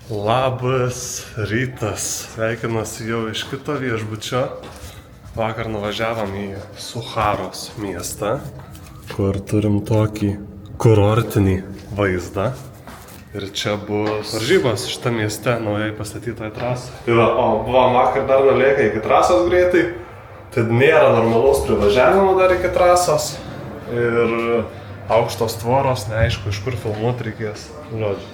Labas rytas, sveikinuosi jau iš kito viešbučio. Vakar nuvažiavom į Sucharos miestą, kur turim tokį kurortinį vaizdą. Ir čia bus varžybos šitą mieste naujai pastatytoje trasoje. O buvom vakar dar nulėkę iki trasos greitai, tai nėra normalaus privažiavimo dar iki trasos. Ir aukštos tvoros, neaišku, iš kur filmuoti reikės. Žodžiu.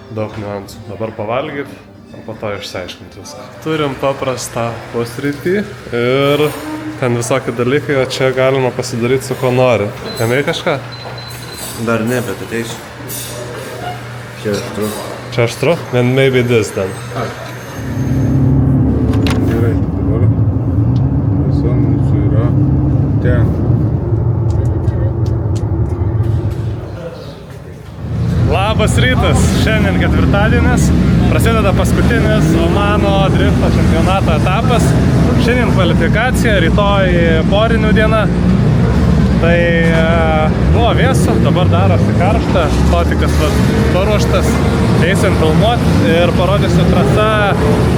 Daug niuansų. Dabar pavalgyti, o po to išsiaiškinti viską. Turim paprastą pusrytį ir ten visokie dalykai, o čia galima pasidaryti su ko nori. Ėmėjai kažką? Dar ne, bet ateisiu. Čia aštru. Čia aštru? Then maybe this then. Gerai, dabar visa mūsų yra ten. Labas rytas, šiandien ketvirtadienis, prasideda paskutinis Omano drifto čempionato etapas. Šiandien kvalifikacija, rytoj porinių diena. Tai buvo vėsu, dabar darosi karšta, stotikas paruoštas, eisim filmuoti ir parodysiu, trasa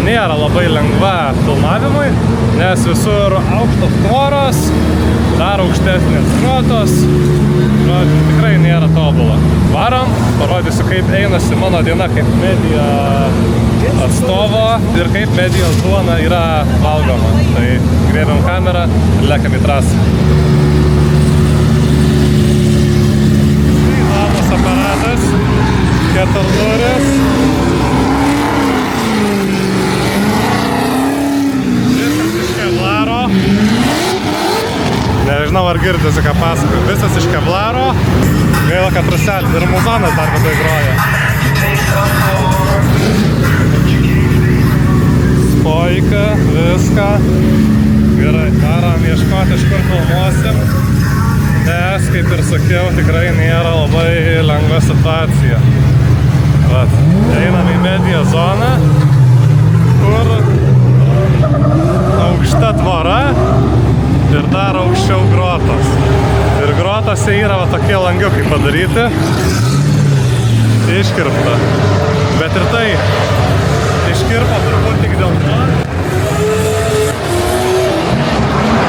nėra labai lengva filmavimui, nes visur aukštos tvoros, dar aukštesnės grotos, žodžiu, tikrai nėra tobula. Varom, parodysiu, kaip einasi mano diena kaip medija atstovo ir kaip medijos duona yra valgoma. Tai grėbiam kamerą ir lekiam į trasą. Įdomus aparatas, keturduris. Visas iš kevlaro. Nežinau, ar girdisi, ką pasakoju. Visas iš kevlaro. Gaila, kad ruselis ir muzonas dar vidai groja. Spoika, viską. Gerai, varom ieškoti, iš kur filmuosim. Nes, kaip ir sakiau, tikrai nėra labai lengva situacija. Vat, einam į mediją zoną, kur aukšta tvora ir dar aukščiau grotos. Ir grotose yra va tokie langiukai padaryti. Iškirpta. Bet ir tai iškirpo turbūt tik dėl to.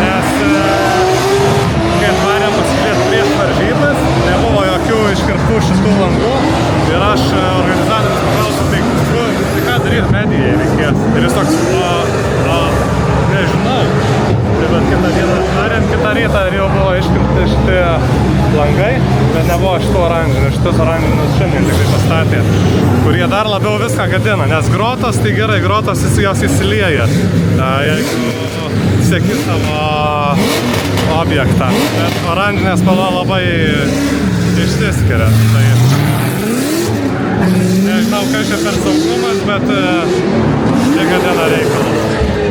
Nes kai atvarėm pasižiūrėti prieš varžybas, nebuvo jokių iškirptų šitų langų. Ir aš organizatorius paklausiau, tai ką daryti medijai reikės. Ir jis toks, nežinau. Tai bet kitą dieną atvarėm, kitą rytą ir jau buvo iškirpti šitie langai, bet nebuvo šitų oranžinių. Šitus oranžinius šiandien tikrai pastatė, kurie dar labiau viską gadina, nes grotos, tai gerai, grotos jos įsilieja, jeigu sieki savo objektą. Bet oranžinė spalva labai išsiskiria. Tai nežinau, kas čia per saugumas, bet čia gadina reikalas.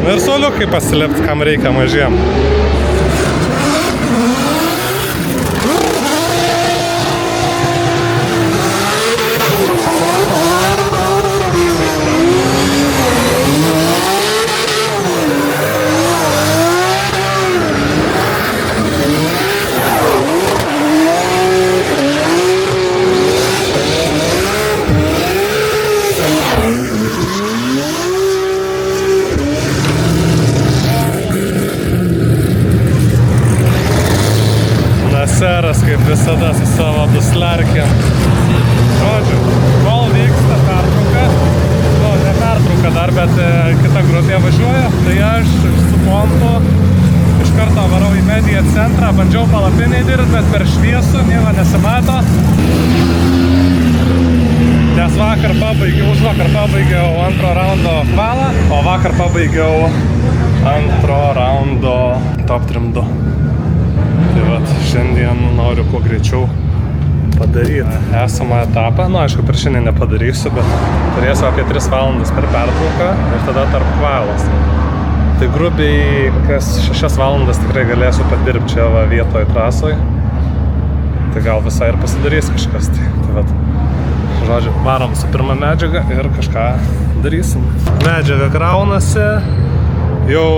Ir suoliukai pasilipti, kam reikia mažiem. Seras, kaip visada, su savo duslerkėm. Žodžiu, kol vyksta pertrauka, ne pertrauka dar, bet kita grupė važiuoja, tai aš su pompu iš karto varau į mediją centrą, bandžiau palapiniai dirbti, bet per šviesų nieko nesimato. Nes užvakar pabaigiau antro raundo kvalą, o vakar pabaigiau antro raundo top trim 2. Tai vat, šiandien noriu kuo greičiau padaryti esamą etapą. Aišku, per šiandien nepadarysiu, bet turėsiu apie 3 valandas per pertrauką ir tada tarp kvalos. Tai grubiai kokias 6 valandas tikrai galėsiu padirbti čia vietoje trasoj. Tai gal visai ir pasidarys kažkas. Tai vat, žodžiu, varom su pirma medžiaga ir kažką darysim. Medžiaga kraunasi, jau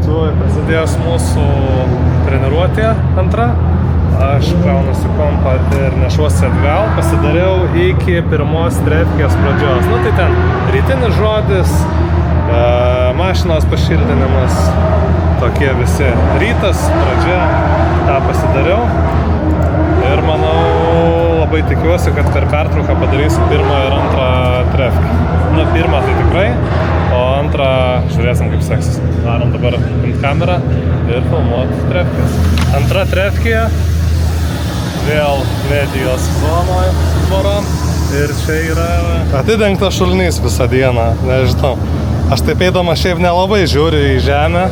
prasidėjęs mūsų treniruotė antra. aš kraunuosi kompą ir nešuosi atgal, pasidariau iki pirmos trefkės pradžios. Nu tai ten rytinis žodis, mašinos pašildinimas, tokie visi. Rytas, pradžia, tą pasidariau. Ir manau, labai tikiuosi, kad per pertrauką padarysiu pirmą ir antrą trefkę. Na, pirmą tai tikrai, o antrą žiūrėsim, kaip seksis. Darom dabar ant kamerą ir filmuoti trefkės. Antra trefkė, vėl medijos zonoje tvorom. Ir čia yra atidengtas šulinys visą dieną, nežinau. Aš taip eidamas šiaip nelabai žiūriu į žemę,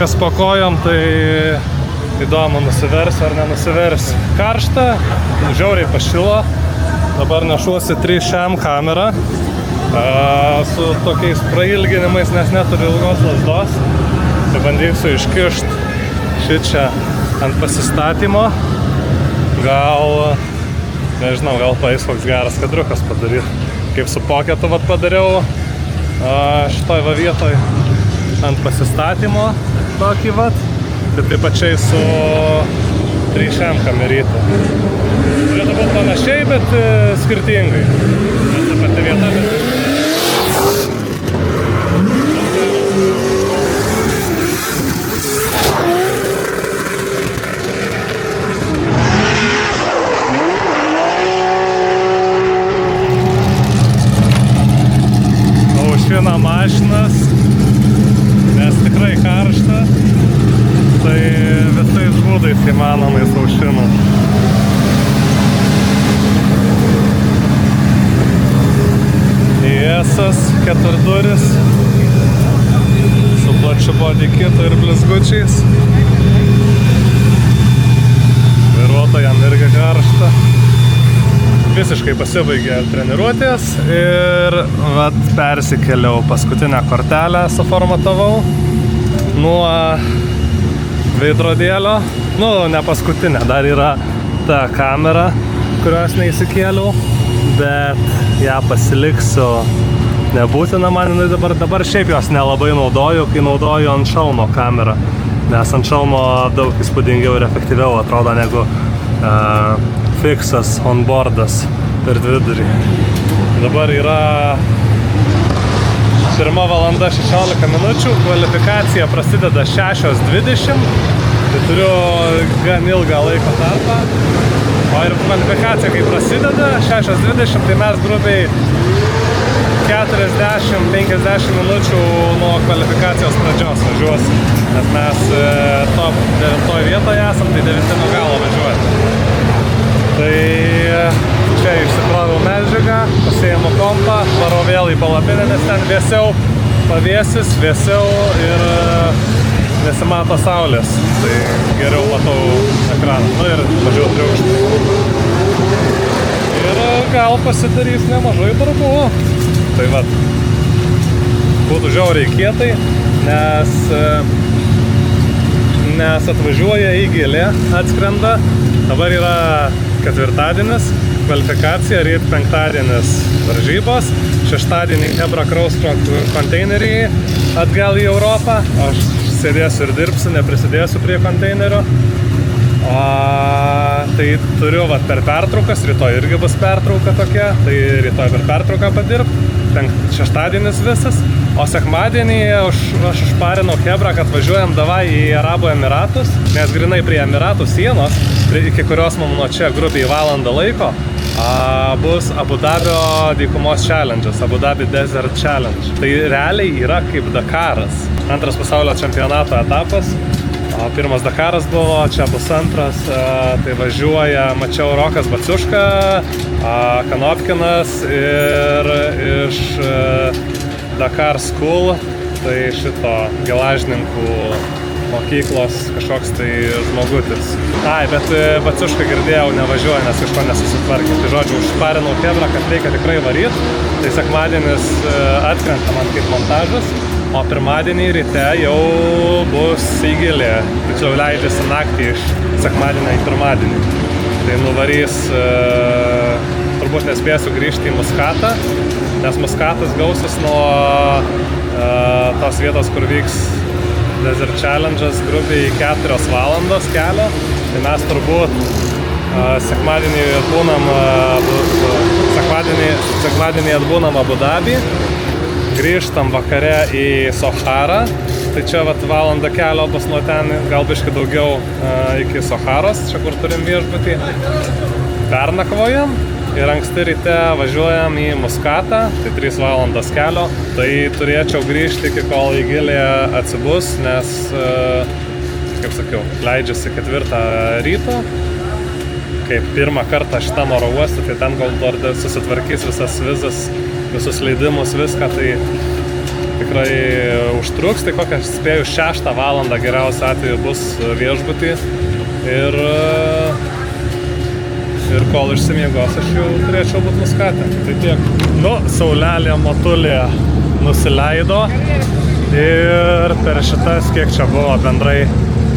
kas po kojom, tai įdomu, nusiversiu ar nenusiversiu. Karšta, žiauriai pašilo. Dabar nešuosi 3M kamerą su tokiais prailginimais, nes neturiu ilgos lazdos. Tai bandysiu iškišti šičia ant pasistatymo. Gal, nežinau, gal paės koks geras kadriukas padaryti. Kaip su poketu vat padariau šitoj va vietoj ant pasistatymo tokį vat. Ir taip pačiai su 3M kameryte. Turėtų būti panašiai, bet skirtingai. Nes ta pati vieta, bet... Aušina mašinas, nes tikrai karšta. Tai visais būdais įmanomais aušina. IS-as, keturduris, su plačiu body kitu ir blizgučiais. Vairuotojam irgi karšta. Visiškai pasibaigė treniruotės ir vat persikėliau paskutinę kortelę, suformatavau nuo veidrodėlio. Nu, ne paskutinė, dar yra ta kamera, kurios neįsikėliau, bet ją pasiliksiu. Nebūtina man jinai dabar šiaip jos nelabai naudoju, kai naudoju ant šalmo kamerą, nes ant šalmo daug įspūdingiau ir efektyviau atrodo negu fiksas onboardas per vidurį. Dabar yra 1:16 minučių, kvalifikacija prasideda 6:20, tai turiu gan ilgą laiko tarpą. O ir kvalifikacija, kai prasideda 6:20, tai mes grubiai 40-50 minučių nuo kvalifikacijos pradžios važiuosim. Nes mes top 9 vietoje esam, tai 9 nuo galo važiuojame. Tai čia išsikroviau medžiagą, pasiėmu kompą, varau vėl į palapinę, nes ten vėsiau, pavėsis, vėsiau ir nesimato saulės. Tai geriau matau ekraną. Nu ir mažiau triukšmų. Ir gal pasidarys nemažai darbų. Tai vat, būtų žiauriai kietai, nes atvažiuoja į Gilę, atskrenda. Dabar yra ketvirtadienis, kvalifikacija, ryt penktadienis varžybos, šeštadienį Hebra Crosstrack konteinerį atgal į Europą. Aš sėdėsiu ir dirbsiu, neprisidėsiu prie konteinerio. Tai turiu vat per pertraukas, rytoj irgi bus pertrauka tokia, tai rytoj per pertrauką padirbt, šeštadienis visas. O sekmadienį aš užparinau Hebrą, kad važiuojam davai į Arabų Emiratus, nes grinai prie Emiratų sienos, iki kurios mums nuo čia grubiai valandą laiko, bus Abu Dabio dykumos challenge'as, Abu Dhabi Desert Challenge. Tai realiai yra kaip Dakaras. Antras pasaulio čempionato etapas. Pirmas Dakaras buvo, čia bus antras. Tai važiuoja, mačiau, Rokas Baciuška, Kanopkinas ir iš Dakar School, tai šito gelažininkų mokyklos kažkoks tai žmogutis. Bet Baciuška girdėjau nevažiuoja, nes kažko nesusitvarkė. Tai žodžiu, užparinau Hebrą, kad reikia tikrai varyt. Tai sekmadienis atkrenta man kaip montažas, o pirmadienį ryte jau bus į Gilę. Tiksliau leidžiasi naktį iš sekmadienio į pirmadienį. Tai nuvarys, turbūt nespėsiu grįžti į Muskatą, nes Muskatas gausis nuo tos vietos, kur vyks Desert Challenge'as grubiai 4 valandos kelio. Tai mes turbūt sekmadienį atbūnam Abu Dabį, grįžtam vakare į Soharą. Tai čia valandą kelio bus nuo ten, gal biškai daugiau iki Soharos, čia kur turim viešbutį. Pernakvojam ir anksti ryte važiuojam į Muskatą, tai 3 valandas kelio. Tai turėčiau grįžti iki kol Igilė atsibus, nes, kaip sakiau, leidžiasi 4 ryto. Kaip pirmą kartą šitam oro uoste, tai ten kol dar susitvarkys visas vizas, visus leidimus, viską, tai tikrai užtruks. Tai kokią spėjau 6 valandą geriausiu atveju bus viešbutį. Ir kol išsimiegos, aš jau turėčiau būti Muskate. Tai tiek. Saulelė motulė nusileido ir per šitas, kiek čia buvo bendrai,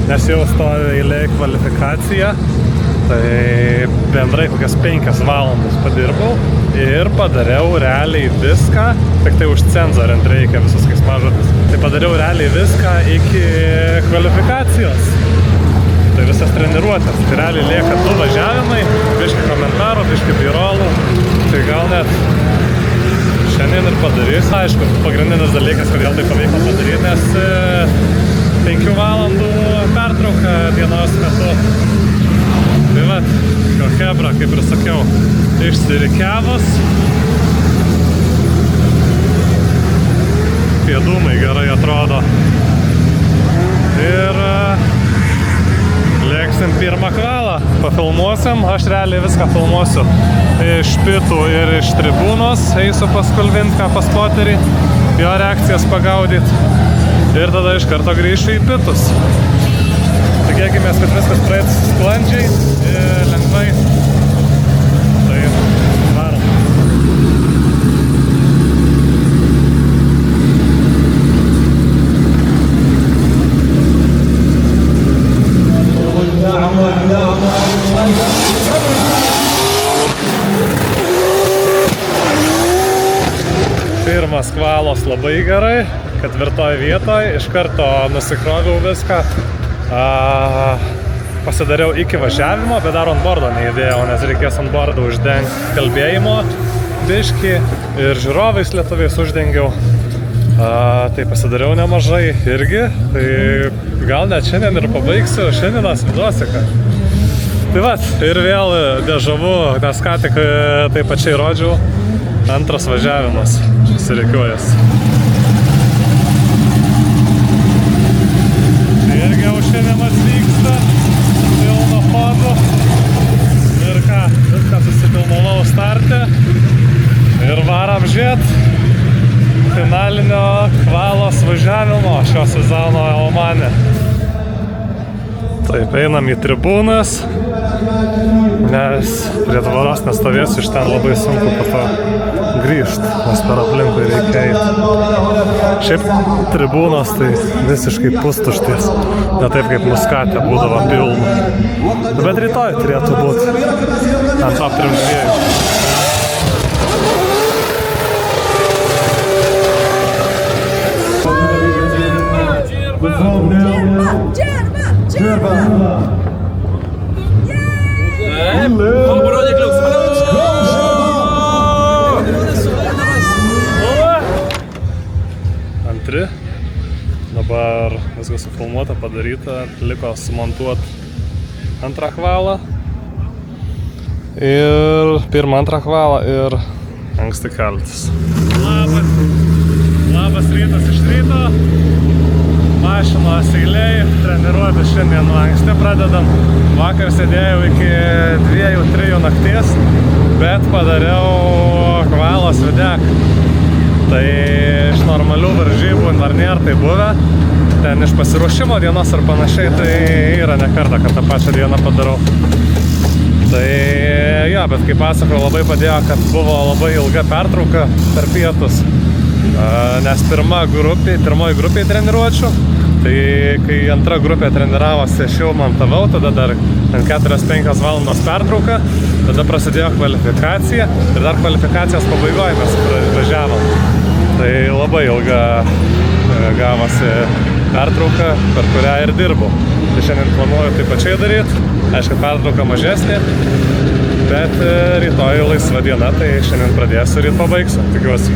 nes jau stovi eilė kvalifikacija. Tai bendrai kokias 5 valandas padirbau ir padariau realiai viską, tik tai už cenzoriant reikia visus keiksmažodžius. Tai padariau realiai viską iki kvalifikacijos. Tai visas treniruotės. Tai realiai lieka 2 važiavimai, biški komentarų, biški birolų. Tai gal net šiandien ir padarys. Aišku, pagrindinis dalykas, kodėl tai pavyko padaryti, nes 5 valandų pertrauka dienos metu. Tai vat, hebra, kaip ir sakiau, išsirikiavus. Pėdumai gerai atrodo. Ir lėksim pirmą kvalą, pafilmuosim, aš realiai viską filmuosiu iš pitų ir iš tribūnos, eisiu pas Kulvinką, pas Poterį, jo reakcijas pagaudyti ir tada iš karto grįšiu į pitus. Tikėkimės, kad viskas praeis sklandžiai ir lengvai. Tai varom. Pirmas kvalos labai gerai, 4 vietoje, iš karto nusikroviau viską. Pasidariau iki važiavimo, bet dar ant bordo neįdėjau, nes reikės ant bordo uždengti kalbėjimo biškį ir žiūrovais lietuviais uždengiau. Tai pasidariau nemažai irgi, tai gal net šiandien ir pabaigsiu šiandienos vidosiką. Tai vat, ir vėl dežavu, nes ką tik taip pačiai rodžiau, antras važiavimas susirikiuojas. Irgi aušinimas vyksta, pilno fondo. Ir ką, viską susipilnavau starte ir varam žiūrėt finalinio kvalos važiavimo šio sezono Omane. Taip, einam į tribūnas, nes prie tvoros nestovėsiu, iš ten labai sunku po to grįžti, nes per aplinkui reikia eiti. Šiaip tribūnos tai visiškai pustušties, ne taip kaip Muskate būdavo pilna. Bet rytoj turėtų būti ant top 3 dviejų. Antri. Dabar viskas sufilmuota, padaryta, liko sumontuoti antrą kvalą. Ir pirmą antrą kvalą ir anksti keltis. Labas rytas iš ryto. Mašinos eiliai, treniruotės šiandien nuo anksti pradedam. Vakar sėdėjau iki 2-3 nakties, bet padariau kvalos videk. Tai iš normalių varžybų dar nėra tai buvę. Ten iš pasiruošimo dienos ar panašiai, tai yra ne kartą, kad tą pačią dieną padarau. Tai jo, bet kaip pasakau, labai padėjo, kad buvo labai ilga pertrauka per pietus. Nes pirmoji grupė treniruočių, tai kai antra grupė treniravosi, aš jau montavau, tada dar 4-5 valandos pertrauka, tada prasidėjo kvalifikacija ir dar kvalifikacijos pabaigoje mes važiavom. Tai labai ilga gavosi pertrauka, per kurią ir dirbau. Tai šiandien planuoju taip pačiai daryti. Aišku, pertrauka mažesnė, bet rytoj laisva diena, tai šiandien pradėsiu ir ryt pabaigsiu, tikiuosi.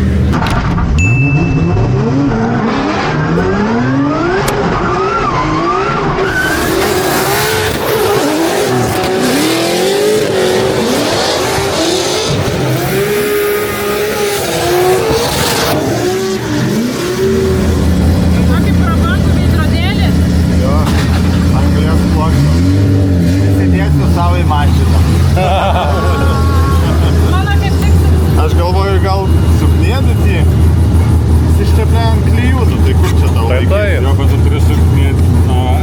Aš galvoju, gal supnėdit jį, išteplė ant klijų, nu tai kur čia tau laikyti? Jo, bet tu turi supnėti,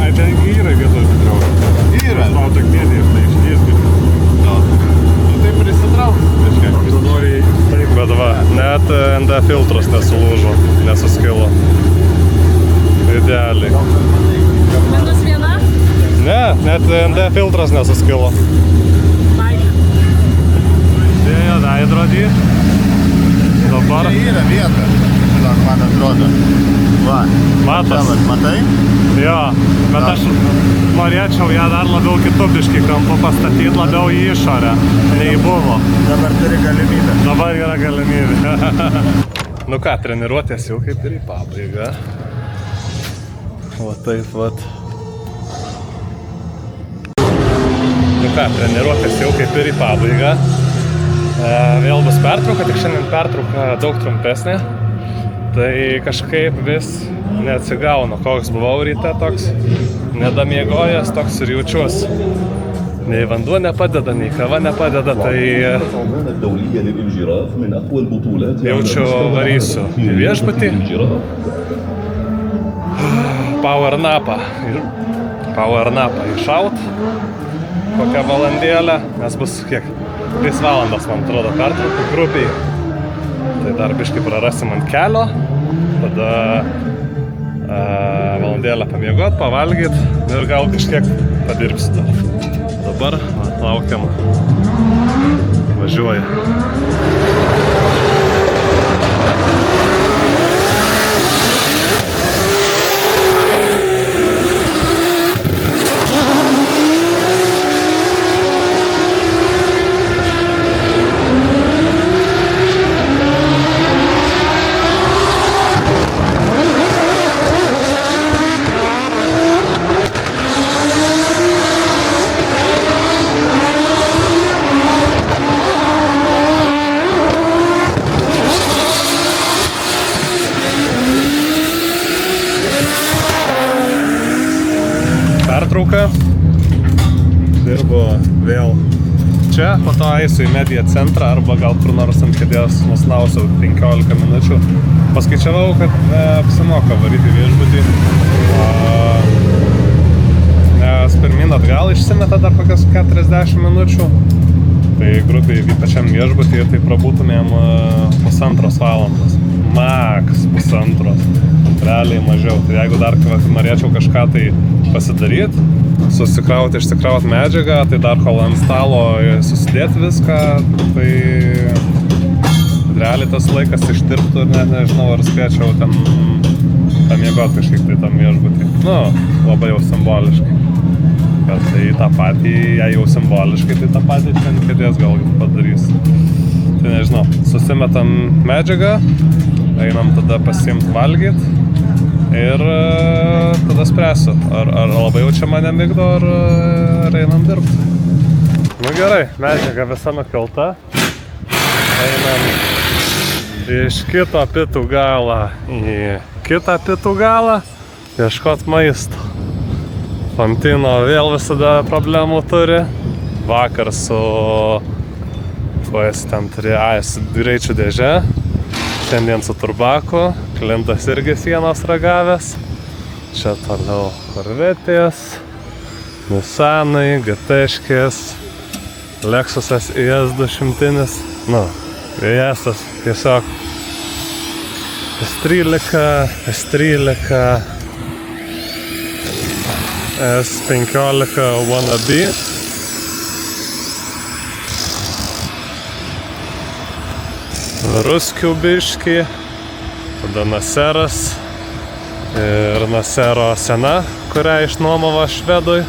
ai ten gyra vietoj pritraukti. Gyra? Tau tak nėdė ir tai išdėsti. Nu tai prisitrauk, kažkaip. Tu nori taip. Bet va, net ND filtras nesulūžo, nesuskilo. Idealiai. Minus viena? Ne, net ND filtras nesuskilo. Dėjo veidrodį. Dabar. Čia yra vieta, žinok, man atrodo. Va. Matas. Dabar, matai? Jo, bet aš norėčiau ją dar labiau kitubiškai kampu pastatyti, labiau į išorę, nei buvo. Dabar turi galimybę. Dabar yra galimybė. Nu ką, treniruotės jau kaip ir į pabaigą. Va taip, vat. Nu ką, treniruotės jau kaip ir į pabaigą. Vėl bus pertrauka, tik šiandien pertrauka daug trumpesnė. Tai kažkaip vis neatsigaunu, koks buvau ryte toks, nedamiegojęs toks ir jaučiuosi. Nei vanduo nepadeda, nei kava nepadeda, tai jaučiu varysiu į viešbutį. Power napą iššaut kokią valandėlę, nes bus kiek? 3 valandas, man atrodo, pertrauka grupiai. Tai dar biškai prarasim ant kelio, tada valandėlę pamiegot, pavalgyt ir gal kažkiek padirbsiu. Dabar laukiam, važiuoja. Pertrauka. Dirbu vėl čia, po to eisiu į media centrą arba gal kur nors ant kėdės nusnausiu 15 minučių. Paskaičiavau, kad apsimoka varyti viešbutį. Nes pirmin atgal išsimeta dar kokias 40 minučių. Tai grupiai pačiam viešbutį tai prabūtumėm 1,5 valandos. Maks 1,5. Realiai mažiau. Tai jeigu dar norėčiau kažką tai pasidaryti, susikrauti, išsikrauti medžiagą, tai dar kol ant stalo susidėti viską, tai realiai tas laikas ištirptų ir net nežinau, ar spėčiau ten pamiegot kažkiek tai tam viešbutį. Nu, labai jau simboliškai. Bet tai tą patį, jei jau simboliškai, tai tą patį čia ant kėdės gal padarys. Tai nežinau, susimetam medžiagą, einam tada pasiimt valgyt ir tada spręsiu, ar labai jau čia mane migdo, ar einam dirbti. Nu gerai, medžiaga visa nukelta. Einam iš kito pitų galą į kitą pitų galą ieškot maisto. Fantino vėl visada problemų turi. Vakar su ten turėjo su greičių dėže. Šiandien su turbaku. Klintas irgi sienos ragavęs. Čia toliau Korvetės, Nissanai, GT-škės, Lexusas IS 200. Nu, IS-as tiesiog S13, S13, S15 Wannabe. Ruskių biškį, tada Naseras ir Nasero sena, kurią išnuomavo švedui.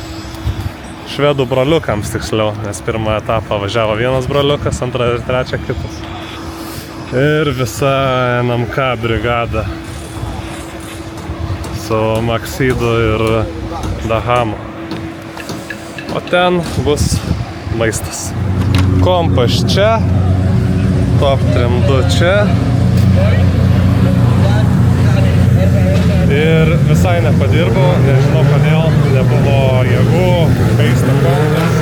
Švedų broliukams tiksliau, nes pirmą etapą važiavo vienas broliukas, antrą ir trečią kitas. Ir visa NMK brigada su Maksidu ir Dahamu. O ten bus maistas. Kompas čia, Top Trim 2 čia. Ir visai nepadirbau, nežinau kodėl, nebuvo jėgų, kaista kompas,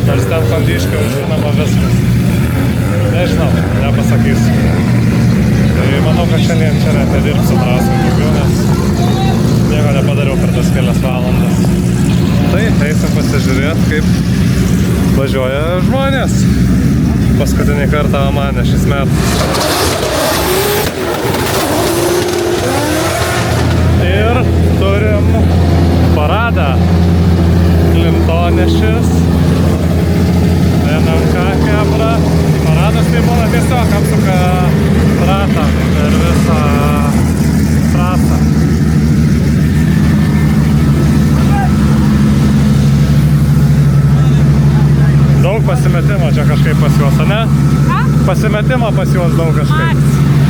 nors ten kondiškai užžinoma viskas. Nežinau, nepasakysiu. Tai manau, kad šiandien čia net nedirbsiu trasą daugiau, nes nieko nepadariau per tas kelias valandas. Tai eisim pasižiūrėti, kaip važiuoja žmonės. Paskutinį kartą Omane šis metais. Ir turim paradą. Klintonešis, NMK kebra. Paradas tai būna tiesiog apsuka ratą per visą trasą. Daug pasimetimo čia kažkaip pas juos, ne? Pasimetimo pas juos daug kažkaip.